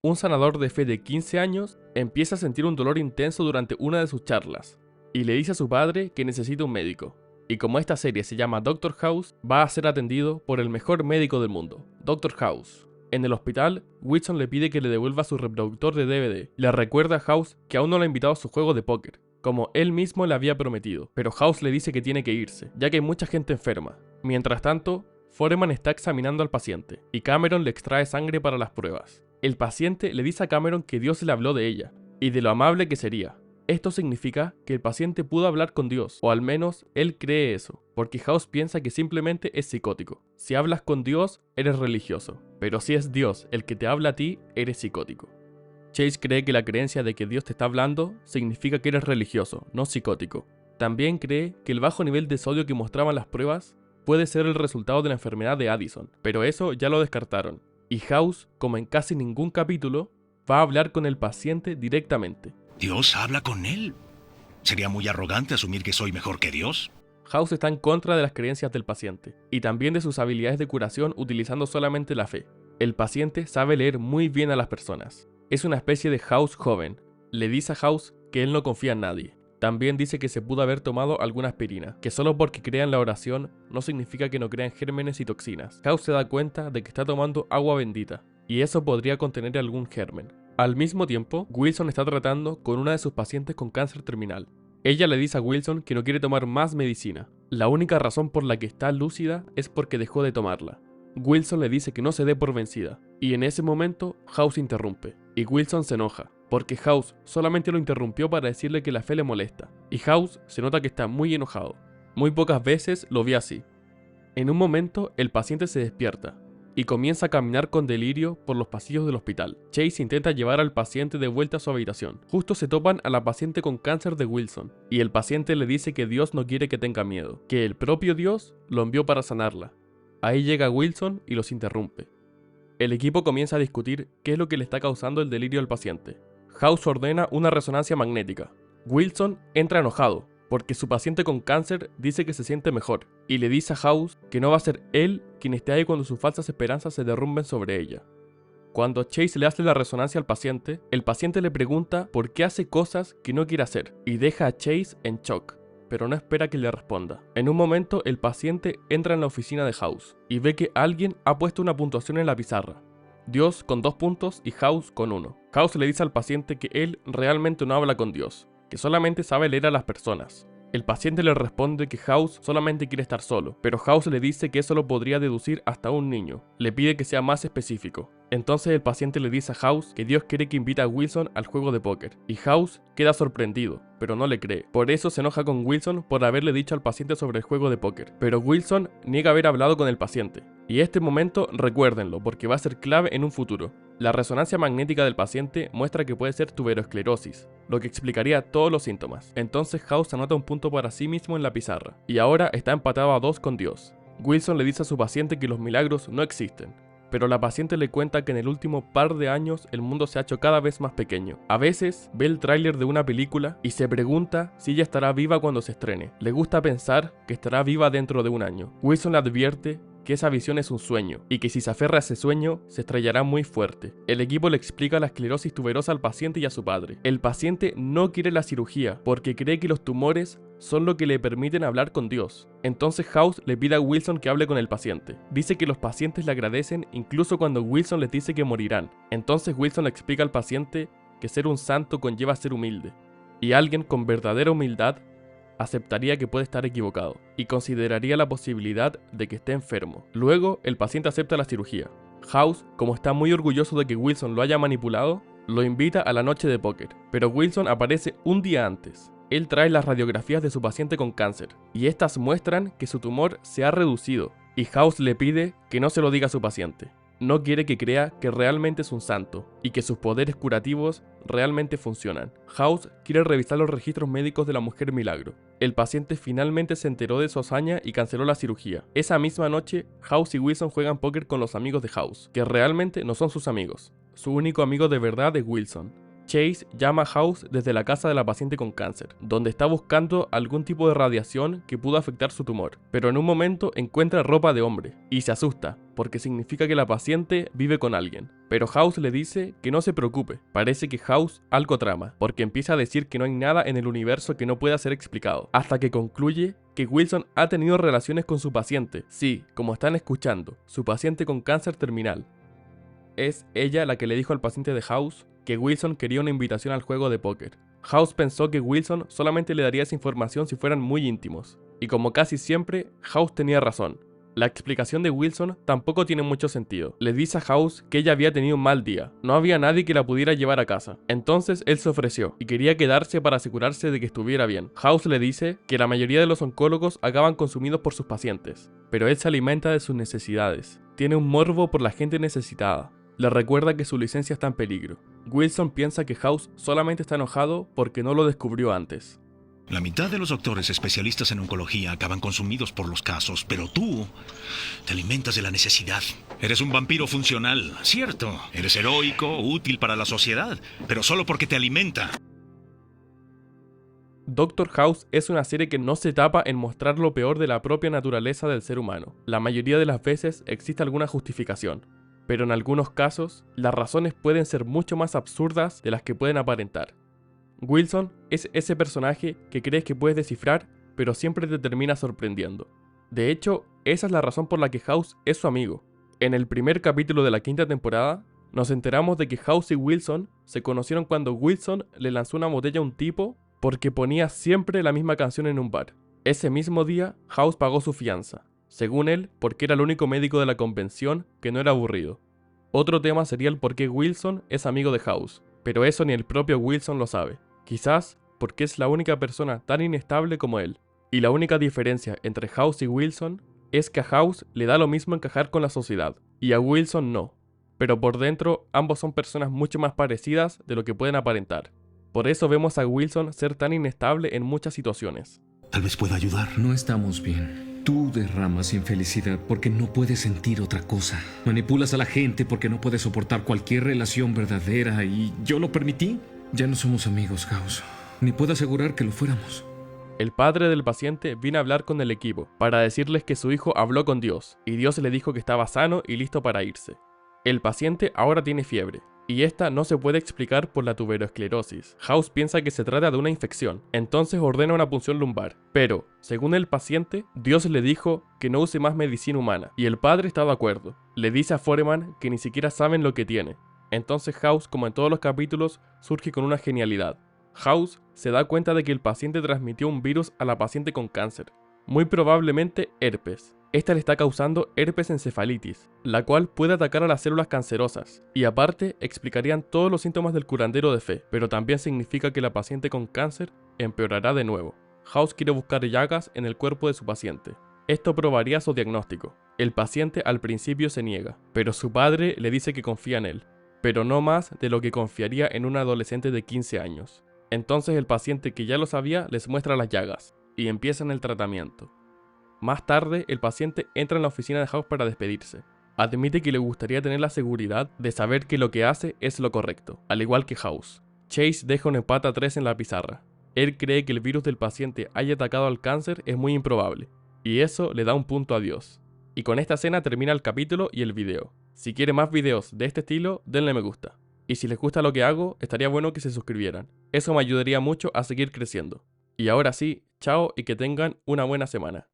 Un sanador de fe de 15 años empieza a sentir un dolor intenso durante una de sus charlas y le dice a su padre que necesita un médico. Y como esta serie se llama Doctor House, va a ser atendido por el mejor médico del mundo, Doctor House. En el hospital, Wilson le pide que le devuelva su reproductor de DVD. Le recuerda a House que aún no lo ha invitado a su juego de póker, como él mismo le había prometido, pero House le dice que tiene que irse, ya que hay mucha gente enferma. Mientras tanto, Foreman está examinando al paciente, y Cameron le extrae sangre para las pruebas. El paciente le dice a Cameron que Dios le habló de ella, y de lo amable que sería. Esto significa que el paciente pudo hablar con Dios, o al menos él cree eso, porque House piensa que simplemente es psicótico. Si hablas con Dios, eres religioso, pero si es Dios el que te habla a ti, eres psicótico. Chase cree que la creencia de que Dios te está hablando significa que eres religioso, no psicótico. También cree que el bajo nivel de sodio que mostraban las pruebas puede ser el resultado de la enfermedad de Addison, pero eso ya lo descartaron. Y House, como en casi ningún capítulo, va a hablar con el paciente directamente. ¿Dios habla con él? ¿Sería muy arrogante asumir que soy mejor que Dios? House está en contra de las creencias del paciente, y también de sus habilidades de curación utilizando solamente la fe. El paciente sabe leer muy bien a las personas. Es una especie de House joven. Le dice a House que él no confía en nadie. También dice que se pudo haber tomado alguna aspirina, que solo porque crea en la oración no significa que no crea en gérmenes y toxinas. House se da cuenta de que está tomando agua bendita, y eso podría contener algún germen. Al mismo tiempo, Wilson está tratando con una de sus pacientes con cáncer terminal. Ella le dice a Wilson que no quiere tomar más medicina. La única razón por la que está lúcida es porque dejó de tomarla. Wilson le dice que no se dé por vencida, y en ese momento House interrumpe, y Wilson se enoja, porque House solamente lo interrumpió para decirle que la fe le molesta, y House se nota que está muy enojado. Muy pocas veces lo vi así. En un momento, el paciente se despierta, y comienza a caminar con delirio por los pasillos del hospital. Chase intenta llevar al paciente de vuelta a su habitación. Justo se topan a la paciente con cáncer de Wilson, y el paciente le dice que Dios no quiere que tenga miedo, que el propio Dios lo envió para sanarla. Ahí llega Wilson y los interrumpe. El equipo comienza a discutir qué es lo que le está causando el delirio al paciente. House ordena una resonancia magnética. Wilson entra enojado, porque su paciente con cáncer dice que se siente mejor, y le dice a House que no va a ser él quien esté ahí cuando sus falsas esperanzas se derrumben sobre ella. Cuando Chase le hace la resonancia al paciente, el paciente le pregunta por qué hace cosas que no quiere hacer, y deja a Chase en shock, pero no espera que le responda. En un momento, el paciente entra en la oficina de House, y ve que alguien ha puesto una puntuación en la pizarra. Dios con 2 puntos y House con 1. House le dice al paciente que él realmente no habla con Dios, que solamente sabe leer a las personas. El paciente le responde que House solamente quiere estar solo, pero House le dice que eso lo podría deducir hasta un niño. Le pide que sea más específico. Entonces el paciente le dice a House que Dios quiere que invite a Wilson al juego de póker, y House queda sorprendido, pero no le cree. Por eso se enoja con Wilson por haberle dicho al paciente sobre el juego de póker, pero Wilson niega haber hablado con el paciente. Y este momento recuérdenlo, porque va a ser clave en un futuro. La resonancia magnética del paciente muestra que puede ser tuberosclerosis, lo que explicaría todos los síntomas. Entonces House anota un punto para sí mismo en la pizarra, y ahora está empatado a 2 con Dios. Wilson le dice a su paciente que los milagros no existen, pero la paciente le cuenta que en el último par de años el mundo se ha hecho cada vez más pequeño. A veces ve el tráiler de una película y se pregunta si ella estará viva cuando se estrene. Le gusta pensar que estará viva dentro de un año. Wilson le advierte que esa visión es un sueño, y que si se aferra a ese sueño, se estrellará muy fuerte. El equipo le explica la esclerosis tuberosa al paciente y a su padre. El paciente no quiere la cirugía, porque cree que los tumores son lo que le permiten hablar con Dios. Entonces House le pide a Wilson que hable con el paciente. Dice que los pacientes le agradecen incluso cuando Wilson les dice que morirán. Entonces Wilson le explica al paciente que ser un santo conlleva ser humilde, y alguien con verdadera humildad aceptaría que puede estar equivocado, y consideraría la posibilidad de que esté enfermo. Luego, el paciente acepta la cirugía. House, como está muy orgulloso de que Wilson lo haya manipulado, lo invita a la noche de póker, pero Wilson aparece un día antes. Él trae las radiografías de su paciente con cáncer, y estas muestran que su tumor se ha reducido, y House le pide que no se lo diga a su paciente. No quiere que crea que realmente es un santo, y que sus poderes curativos realmente funcionan. House quiere revisar los registros médicos de la mujer milagro. El paciente finalmente se enteró de su hazaña y canceló la cirugía. Esa misma noche, House y Wilson juegan póker con los amigos de House, que realmente no son sus amigos. Su único amigo de verdad es Wilson. Chase llama a House desde la casa de la paciente con cáncer, donde está buscando algún tipo de radiación que pudo afectar su tumor, pero en un momento encuentra ropa de hombre y se asusta, porque significa que la paciente vive con alguien. Pero House le dice que no se preocupe, parece que House algo trama, porque empieza a decir que no hay nada en el universo que no pueda ser explicado, hasta que concluye que Wilson ha tenido relaciones con su paciente. Sí, como están escuchando, su paciente con cáncer terminal. Es ella la que le dijo al paciente de House que Wilson quería una invitación al juego de póker. House pensó que Wilson solamente le daría esa información si fueran muy íntimos, y como casi siempre, House tenía razón. La explicación de Wilson tampoco tiene mucho sentido. Le dice a House que ella había tenido un mal día, no había nadie que la pudiera llevar a casa. Entonces él se ofreció y quería quedarse para asegurarse de que estuviera bien. House le dice que la mayoría de los oncólogos acaban consumidos por sus pacientes, pero él se alimenta de sus necesidades. Tiene un morbo por la gente necesitada. Le recuerda que su licencia está en peligro. Wilson piensa que House solamente está enojado porque no lo descubrió antes. La mitad de los doctores especialistas en oncología acaban consumidos por los casos, pero tú te alimentas de la necesidad. Eres un vampiro funcional, cierto. Eres heroico, útil para la sociedad, pero solo porque te alimenta. Doctor House es una serie que no se tapa en mostrar lo peor de la propia naturaleza del ser humano. La mayoría de las veces existe alguna justificación, pero en algunos casos, las razones pueden ser mucho más absurdas de las que pueden aparentar. Wilson es ese personaje que crees que puedes descifrar, pero siempre te termina sorprendiendo. De hecho, esa es la razón por la que House es su amigo. En el primer capítulo de la quinta temporada, nos enteramos de que House y Wilson se conocieron cuando Wilson le lanzó una botella a un tipo porque ponía siempre la misma canción en un bar. Ese mismo día, House pagó su fianza, según él, porque era el único médico de la convención que no era aburrido. Otro tema sería el por qué Wilson es amigo de House, pero eso ni el propio Wilson lo sabe. Quizás porque es la única persona tan inestable como él. Y la única diferencia entre House y Wilson es que a House le da lo mismo encajar con la sociedad, y a Wilson no. Pero por dentro, ambos son personas mucho más parecidas de lo que pueden aparentar. Por eso vemos a Wilson ser tan inestable en muchas situaciones. Tal vez pueda ayudar. No estamos bien. Tú derramas infelicidad porque no puedes sentir otra cosa. Manipulas a la gente porque no puedes soportar cualquier relación verdadera y yo lo permití. Ya no somos amigos, House. Ni puedo asegurar que lo fuéramos. El padre del paciente vino a hablar con el equipo para decirles que su hijo habló con Dios y Dios le dijo que estaba sano y listo para irse. El paciente ahora tiene fiebre y esta no se puede explicar por la tuberosclerosis. House piensa que se trata de una infección, entonces ordena una punción lumbar. Pero, según el paciente, Dios le dijo que no use más medicina humana y el padre está de acuerdo. Le dice a Foreman que ni siquiera saben lo que tiene. Entonces House, como en todos los capítulos, surge con una genialidad. House se da cuenta de que el paciente transmitió un virus a la paciente con cáncer, muy probablemente herpes. Esta le está causando herpes encefalitis, la cual puede atacar a las células cancerosas, y aparte explicarían todos los síntomas del curandero de fe, pero también significa que la paciente con cáncer empeorará de nuevo. House quiere buscar llagas en el cuerpo de su paciente. Esto probaría su diagnóstico. El paciente al principio se niega, pero su padre le dice que confía en él, pero no más de lo que confiaría en un adolescente de 15 años. Entonces el paciente, que ya lo sabía, les muestra las llagas, y empiezan el tratamiento. Más tarde, el paciente entra en la oficina de House para despedirse. Admite que le gustaría tener la seguridad de saber que lo que hace es lo correcto, al igual que House. Chase deja un empate a 3 en la pizarra. Él cree que el virus del paciente haya atacado al cáncer es muy improbable, y eso le da un punto a Dios. Y con esta escena termina el capítulo y el video. Si quieren más videos de este estilo, denle me gusta. Y si les gusta lo que hago, estaría bueno que se suscribieran. Eso me ayudaría mucho a seguir creciendo. Y ahora sí, chao y que tengan una buena semana.